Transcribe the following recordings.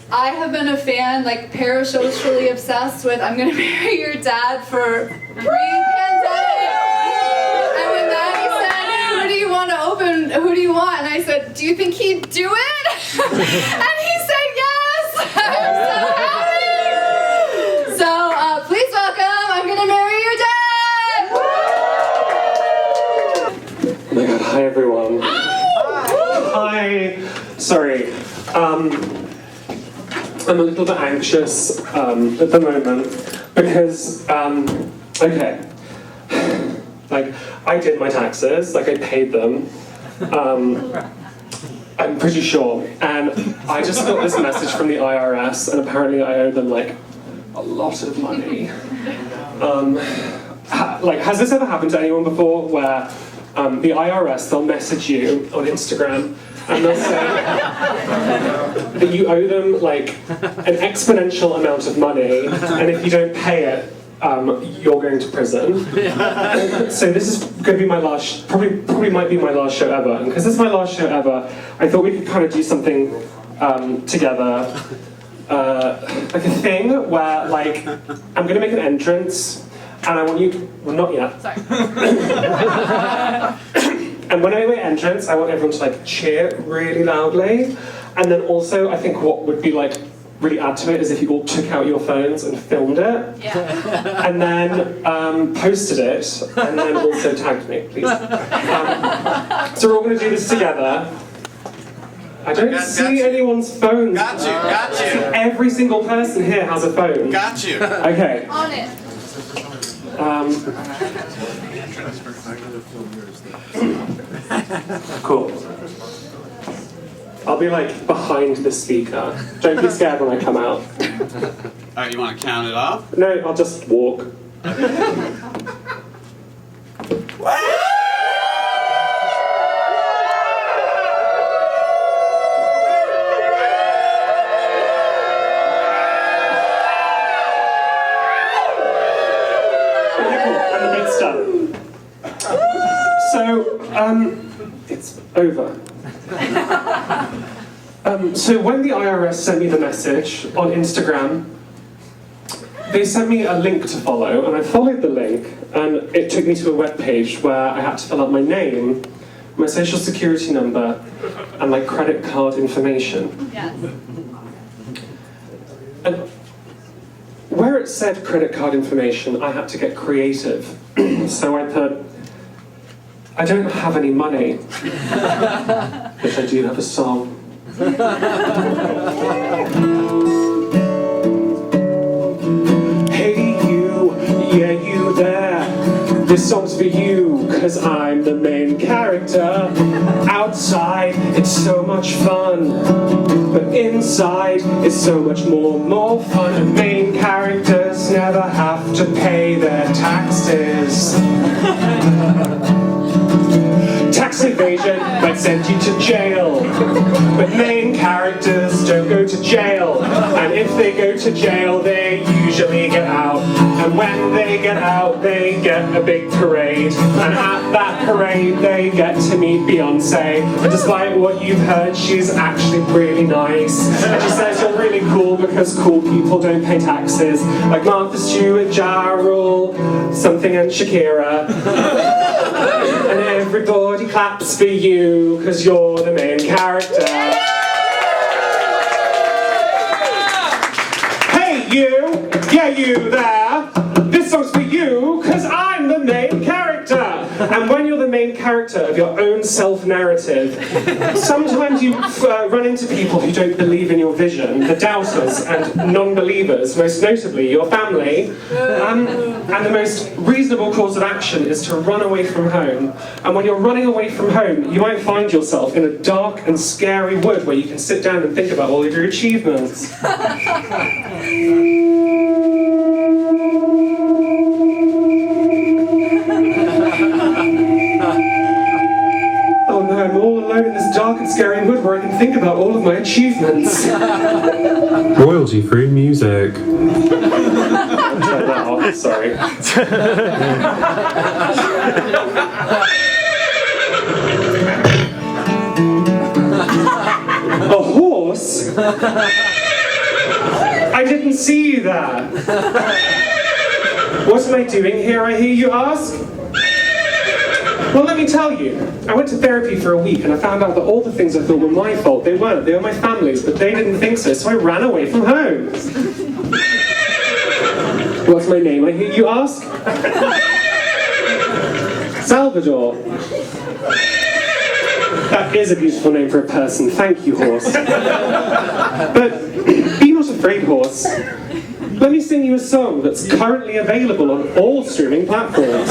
I have been a fan, like parasocially obsessed with I'm Gonna Marry Your Dad for pre-pandemic. And when Maddie said, who do you want to open, who do you want? And I said, do you think he'd do it? And he said yes! I'm so happy! So please welcome, I'm Gonna Marry Your Dad! Oh my god, hi everyone. Hi. Sorry. I'm a little bit anxious at the moment because, okay, like I did my taxes, like I paid them, I'm pretty sure, and I just got this message from the IRS, and apparently I owe them like a lot of money. Like, has this ever happened to anyone before where the IRS, they'll message you on Instagram and they'll say that you owe them like an exponential amount of money, and if you don't pay it, you're going to prison. So this is going to be my last, probably might be my last show ever, and because this is my last show ever, I thought we could kind of do something together, like a thing where like I'm going to make an entrance, and I want you to, well, not yet. Sorry. And when I make entrance, I want everyone to like cheer really loudly. And then also, I think what would be like really add to it is if you all took out your phones and filmed it. Yeah. And then posted it, and then also tagged me, please. So we're all going to do this together. I don't see anyone's phones. Got you. Every single person here has a phone. Got you. Okay. On it. Cool. I'll be like behind the speaker. Don't be scared when I come out. Alright, you want to count it off? No, I'll just walk. So, it's over. So when the IRS sent me the message on Instagram, they sent me a link to follow, and I followed the link, and it took me to a web page where I had to fill out my name, my social security number, and my credit card information. Yes. And where it said credit card information, I had to get creative. So I put, I don't have any money, but I do have a song. Hey you, yeah you there, this song's for you, cause I'm the main character. Outside, it's so much fun, but inside, it's so much more fun. And main characters never have to pay their taxes. Tax evasion might send you to jail, but main characters don't go to jail. And if they go to jail, they usually get out. And when they get out, they get a big parade. And at that parade, they get to meet Beyonce. And despite what you've heard, she's actually really nice. And she says you're really cool because cool people don't pay taxes. Like Martha Stewart, Ja Rule, something and Shakira. And everybody claps for you, cause you're the main character. Hey you, yeah you there, this song's for you, cause I'm the main character. And when you're the main character of your own self-narrative, sometimes you run into people who don't believe in your vision, the doubters and non-believers, most notably your family. And the most reasonable course of action is to run away from home. And when you're running away from home, you might find yourself in a dark and scary wood where you can sit down and think about all of your achievements. Oh no, I'm all alone in this dark and scary wood where I can think about all of my achievements. Royalty-free music. Turn that off, sorry. A horse? I didn't see you there. What am I doing here, I hear you ask? Well, let me tell you. I went to therapy for a week and I found out that all the things I thought were my fault, they weren't. They were my family's, but they didn't think so, so I ran away from home. What's my name, I hear you ask? Salvador. That is a beautiful name for a person. Thank you, horse. But be not afraid, horse. Let me sing you a song that's currently available on all streaming platforms.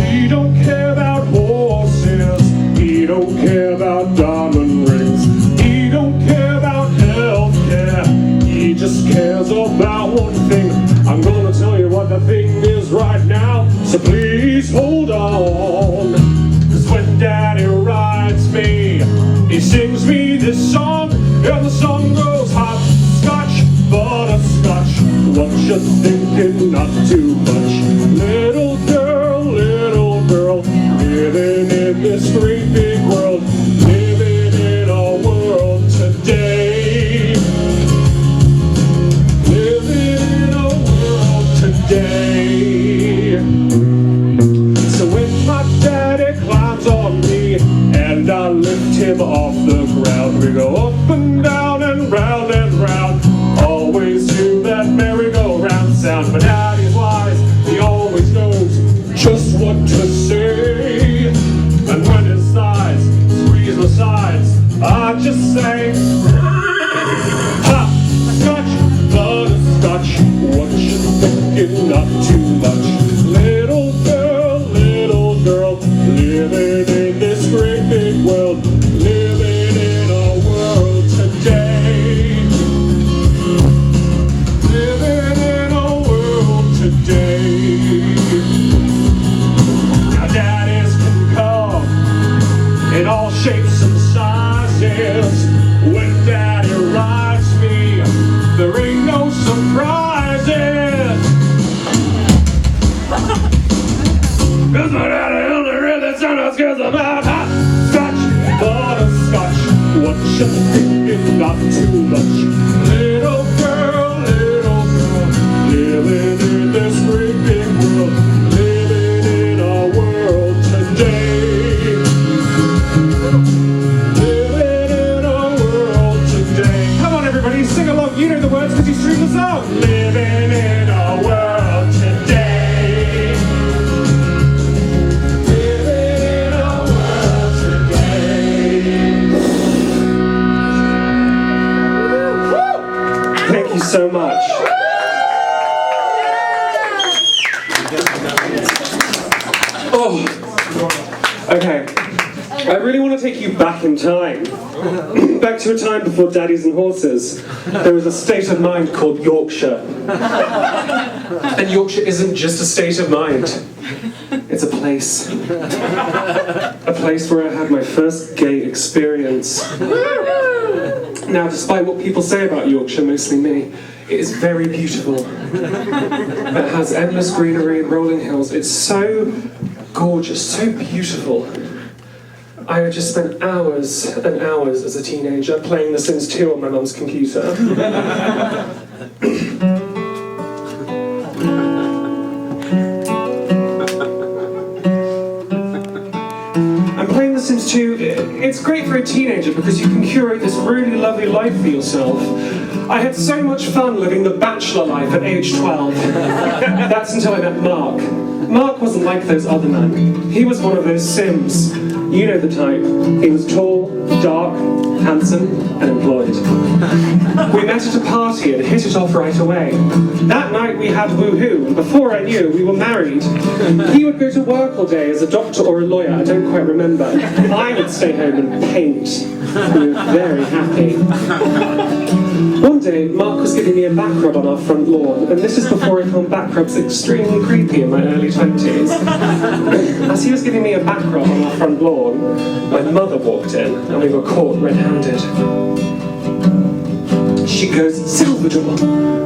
He don't care about horses. He don't care about diamond rings. He don't care about healthcare. He just cares about one thing. I'm gonna tell you what the thing is right now, so please hold on. 'Cause when Daddy rides me, he sings me this song, and the song goes hopscotch, butterscotch. What you thinking? Not too much. Little girl, living in this great big world, living in our world today. Living in our world today. So when my daddy climbs on me and I lift him off the ground, we go up and down and round and round, always to that merry-go-round sound. But Daddy's wise, he always knows just what to say. And when his thighs squeeze my sides, I just say, ha, scotch, butterscotch. What you thinking? Not too much. Little girl, living in this great big world, living in our world today. Living in our world today. Now daddies can come in all shapes and sizes. When Daddy rides me, there ain't no surprises. 'Cause my daddy only really cares about hopscotch, butterscotch. What you thinking? Not too much. Little girl, living in this great big world, living in our world today. Living in our world today. Come on, everybody, sing along. You know the words because you stream the song. Living in our world today. Living in our world today. Thank you so much. Oh, okay. I really want to take you back in time. Back to a time before daddies and horses. There was a state of mind called Yorkshire. And Yorkshire isn't just a state of mind. It's a place. A place where I had my first gay experience. Now, despite what people say about Yorkshire, mostly me, it is very beautiful. It has endless greenery and rolling hills. It's so gorgeous, so beautiful. I just spent hours and hours as a teenager playing The Sims 2 on my mum's computer. And playing The Sims 2, it's great for a teenager because you can curate this really lovely life for yourself. I had so much fun living the bachelor life at age 12. That's until I met Mark. Mark wasn't like those other men. He was one of those Sims. You know the type. He was tall, dark, handsome, and employed. We met at a party and hit it off right away. That night we had woohoo, and before I knew, we were married. He would go to work all day as a doctor or a lawyer, I don't quite remember. I would stay home and paint. We were very happy. One day, Mark was giving me a back rub on our front lawn, and this is before I found back rubs extremely creepy in my early 20s. As he was giving me a back rub on our front lawn, my mother walked in, and we were caught red-handed. She goes, Salvador,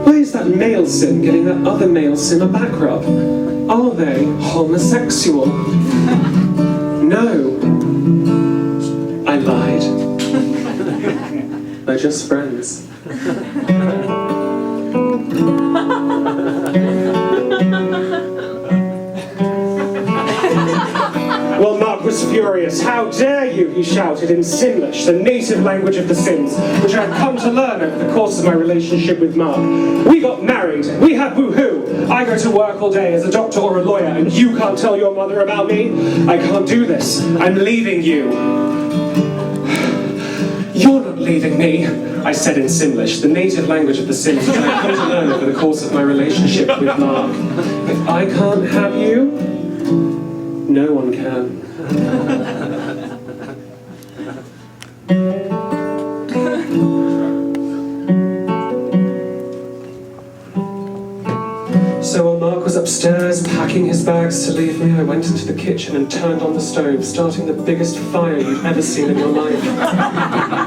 why is that male sim getting that other male sim a back rub? Are they homosexual? No. I lied. They're just friends. Well, Mark was furious. How dare you, he shouted in Simlish, the native language of the Sims, which I had come to learn over the course of my relationship with Mark. We got married. We had woohoo. I go to work all day as a doctor or a lawyer, and you can't tell your mother about me? I can't do this. I'm leaving you. You're not leaving me, I said in Simlish, the native language of the Sims, which I had come to learn over the course of my relationship with Mark. If I can't have you, no one can. So while Mark was upstairs packing his bags to leave me, I went into the kitchen and turned on the stove, starting the biggest fire you'd ever seen in your life.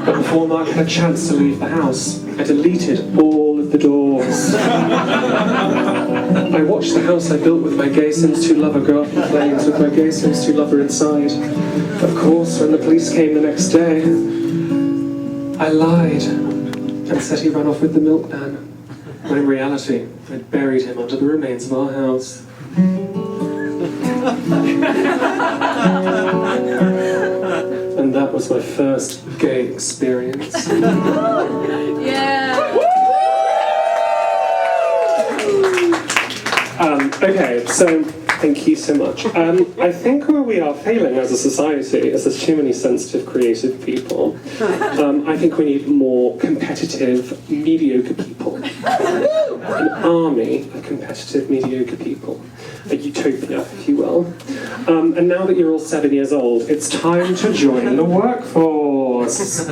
But before Mark had a chance to leave the house, I deleted all of the doors. I watched the house I built with my gay Sims 2 lover go up in flames with my gay Sims 2 lover inside. Of course, when the police came the next day, I lied and said he ran off with the milkman. When in reality, I'd buried him under the remains of our house. And that was my first gay experience. Yeah. Okay, so thank you so much. I think where we are failing as a society is there's too many sensitive, creative people. I think we need more competitive, mediocre people. An army of competitive, mediocre people. A utopia, if you will. And now that you're all 7 years old, it's time to join the workforce.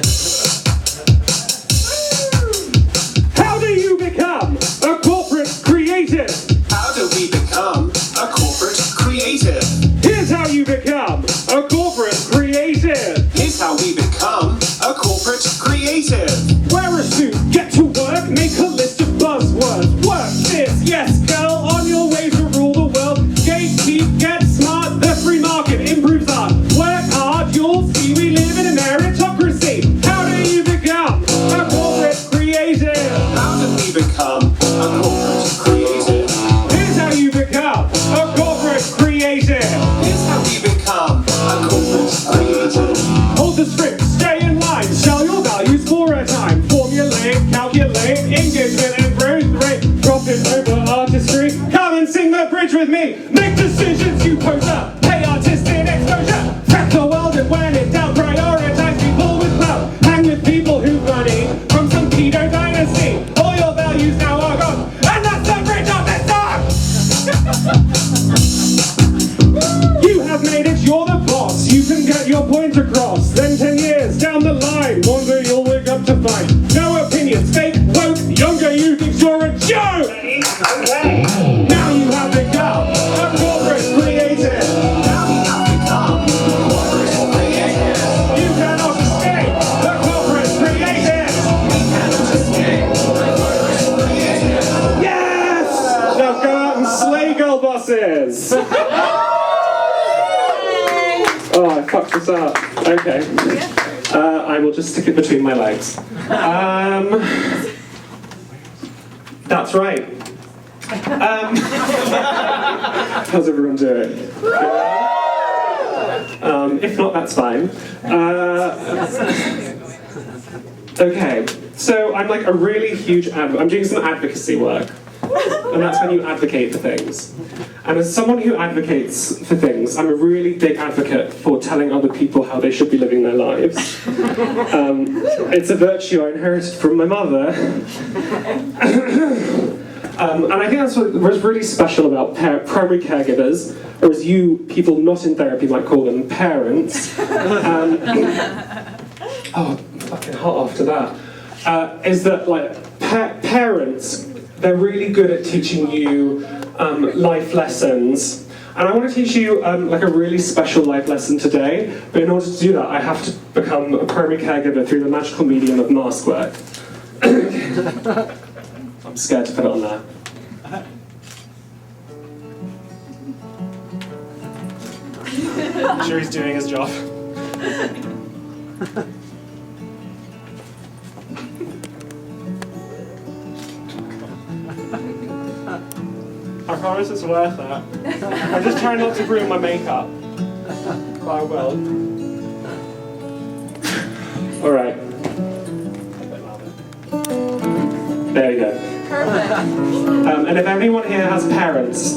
How do you become a corporate creative? How do we become a corporate creative? Here's how you become a corporate creative. Here's how we become a corporate creative. Wear a suit, get to work, make a list of buzzwords. Work this, yes, girl, on your way to rule the world. Gatekeep, get smart, the free market improves art. Work hard, you'll see we live in a meritocracy. How do you become a corporate creative? How do we become a corporate creative? Here's how you become a corporate creative. Here's how we become a corporate creative. Hold the script, stay in line, sell your values for a time. Formulate, calculate, engagement and growth rate. Profit over artistry, come and sing the bridge with me. Make decisions, you poser, pay artistic exposure. Track the world and when in doubt, prioritize people with clout. Hang with people who've money from some pedo dynasty. All your values now are gone, and that's the bridge of this song. You have made it, you're the boss. You can get your point across. Then 10 years down the line, one day you'll wake up to find no opinions, fake, woke, younger you think you're a joke. Okay. Now you have become a corporate creative. Now we have become corporate creative. You cannot escape the corporate creative. We cannot escape the corporate creative. Yes! Now go out and slay girl bosses. Oh, I fucked this up. Okay. I will just stick it between my legs. That's right. How's everyone doing? If not, that's fine. Okay, so I'm like a really huge I'm doing some advocacy work. And that's when you advocate for things. And as someone who advocates for things, I'm a really big advocate for telling other people how they should be living their lives. It's a virtue I inherited from my mother. And I think that's what was really special about primary caregivers, or as you people not in therapy might call them, parents. Oh, fucking hot after that. Is that like parents, they're really good at teaching you life lessons. And I want to teach you like a really special life lesson today, but in order to do that, I have to become a primary caregiver through the magical medium of mask work. I'm scared to put it on there. I'm sure he's doing his job. I promise it's worth it. I'm just trying not to ruin my makeup. But I will. Alright. There we go. Perfect. And if anyone here has parents,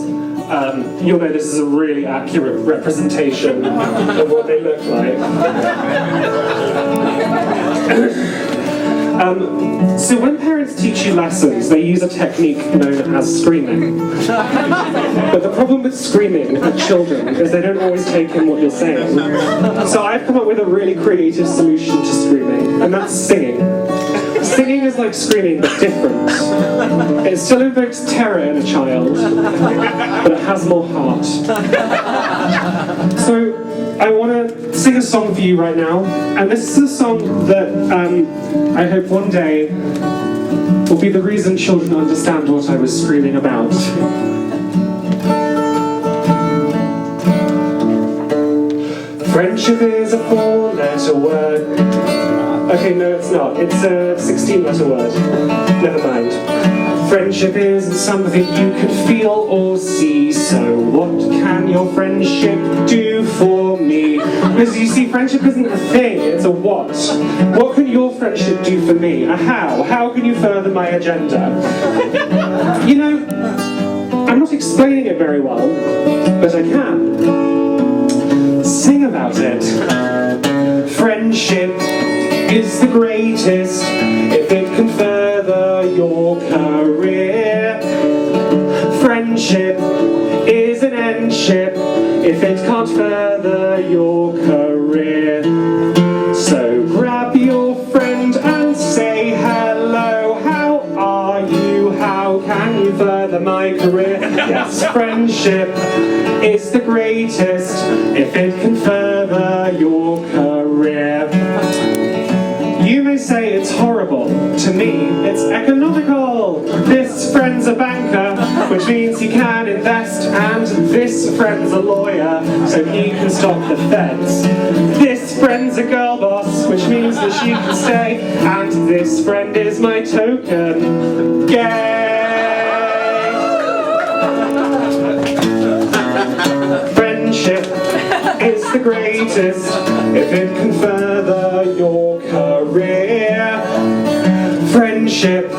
you'll know this is a really accurate representation of what they look like. So when parents teach you lessons, they use a technique known as screaming. But the problem with screaming at children is they don't always take in what you're saying. So I've come up with a really creative solution to screaming, and that's singing. Singing is like screaming, but different. It still evokes terror in a child, but it has more heart. So I want to sing a song for you right now, and this is a song that I hope one day will be the reason children understand what I was screaming about. Friendship is a 4-letter word. Okay, no, it's not. It's a 16-letter word. Never mind. Friendship isn't something you can feel or see, so what can your friendship do for me? Because you see, friendship isn't a thing, it's a what. What can your friendship do for me? A how? How can you further my agenda? You know, I'm not explaining it very well, but I can. Sing about it. Friendship is the greatest if it can further your career. Friendship is an endship if it can't further your career. So grab your friend and say hello. How are you? How can you further my career? Yes, friendship is the greatest if it can further your career. You may say it's horrible. To me, it's economical. This friend's a banker, which means he can invest, and this friend's a lawyer, so he can stop the feds. This friend's a girl boss, which means that she can stay, and this friend is my token gay. Friendship is the greatest if it can further your career. Friendship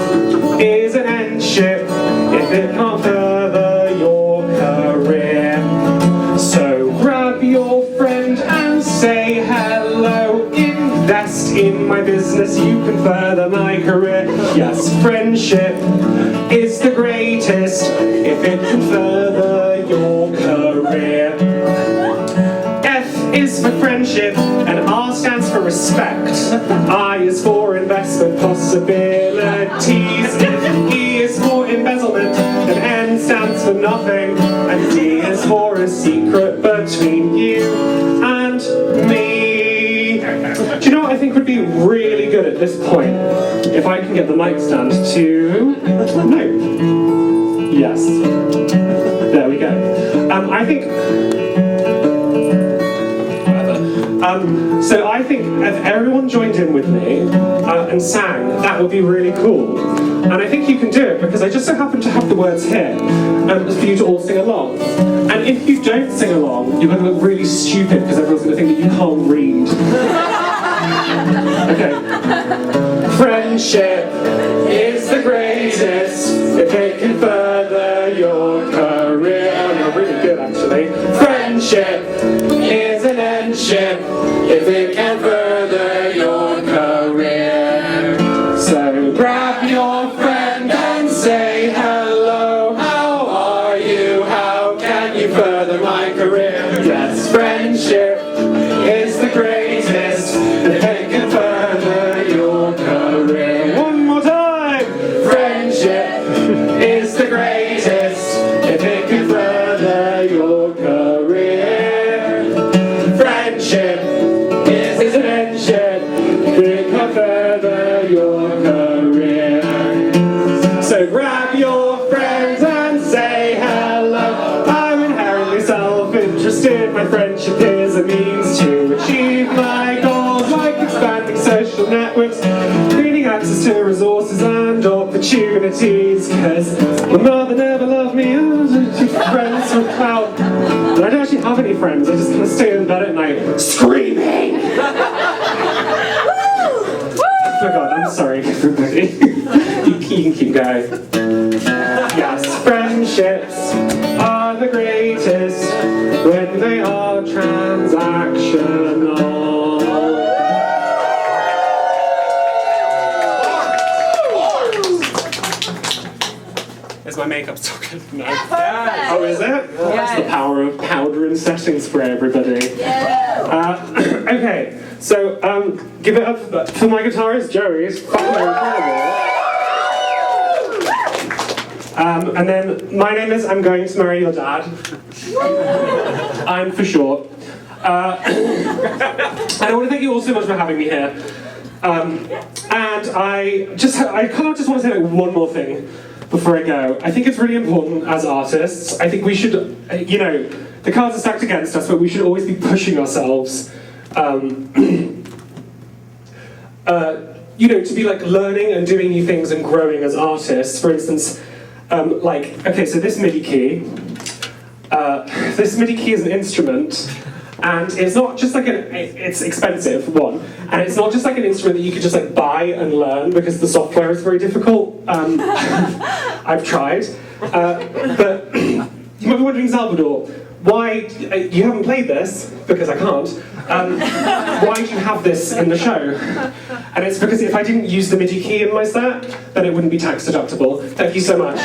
is an endship if it can't further your career. So grab your friend and say hello. Invest in my business, you can further my career. Yes, friendship is the greatest if it can further your career. Is for friendship, and R stands for respect. I is for investment possibilities. E is for embezzlement, and N stands for nothing, and D is for a secret between you and me. Do you know what I think would be really good at this point? If I can get the mic stand to... No. Yes. There we go. I think... So I think if everyone joined in with me and sang, that would be really cool. And I think you can do it because I just so happen to have the words here for you to all sing along. And if you don't sing along, you're going to look really stupid because everyone's going to think that you can't read. Okay. Friendship is the greatest if it can further your career. Oh, you're really good actually. Friendship is an endship if it can further your career. So grab your friend and say hello. How are you? How can you further my career? Yes, friendship is the greatest if it can further your career. One more time! Friendship is the greatest if it can further your career. Friendship is the Instead, my friendship is a means to achieve my goals, like expanding social networks, gaining access to resources and opportunities. Cause my mother never loved me, I was friends with clout. And I don't actually have any friends, I just kind of stay in bed at night screaming. Oh my god, I'm sorry, everybody. You can keep going. Yes, friendships are the greatest when they are transactional. Is my makeup still good? No. Oh, is it? Well, that's the power of powder and setting spray, everybody. Okay, so give it up for my guitarist, Joey. He's fucking incredible. And then, my name is I'm Going to Marry Your Dad. I'm for short. And I want to thank you all so much for having me here. And I kind of just want to say like one more thing before I go. I think it's really important as artists. I think we should, the cards are stacked against us, but we should always be pushing ourselves. To be like learning and doing new things and growing as artists. For instance, so this MIDI key. This MIDI key is an instrument, and it's not just like it's expensive, one, and it's not just like an instrument that you could just like buy and learn because the software is very difficult. I've tried, but you might be wondering, Salvador, why you haven't played this, because I can't. Why do you have this in the show? And it's because if I didn't use the MIDI key in my set, then it wouldn't be tax deductible. Thank you so much.